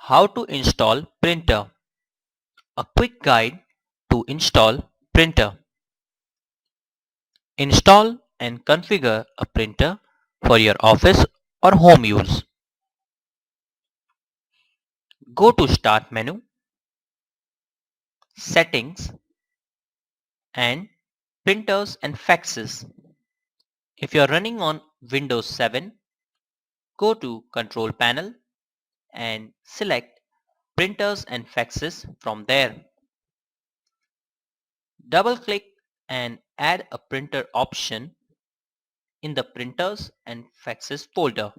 How to install printer. A quick guide to install printer. Install and configure a printer for your office or home use. Go to Start menu, Settings, and Printers and Faxes. If you are running on Windows 7, go to Control Panel and select Printers and Faxes from there. Double-click and add a printer option in the Printers and Faxes folder.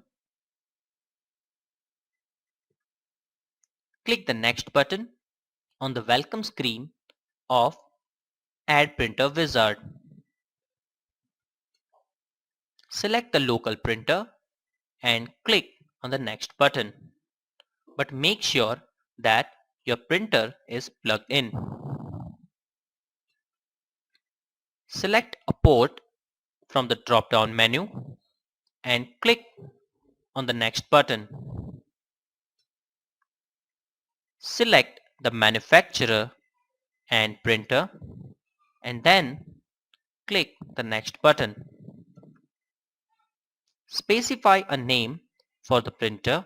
Click the Next button on the welcome screen of Add Printer Wizard. Select the local printer and click on the Next button. But make sure that your printer is plugged in. Select a port from the drop-down menu and click on the Next button. Select the manufacturer and printer and then click the Next button. Specify a name for the printer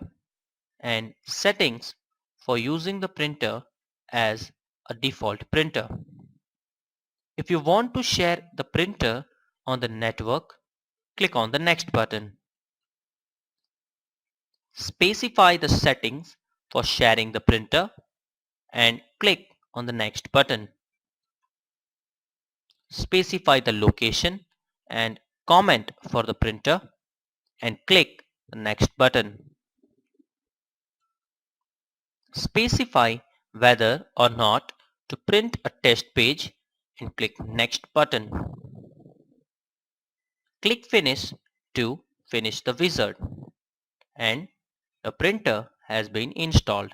and settings for using the printer as a default printer. If you want to share the printer on the network, click on the Next button. Specify the settings for sharing the printer and click on the Next button. Specify the location and comment for the printer and click the Next button. Specify whether or not to print a test page and click Next button. Click Finish to finish the wizard and the printer has been installed.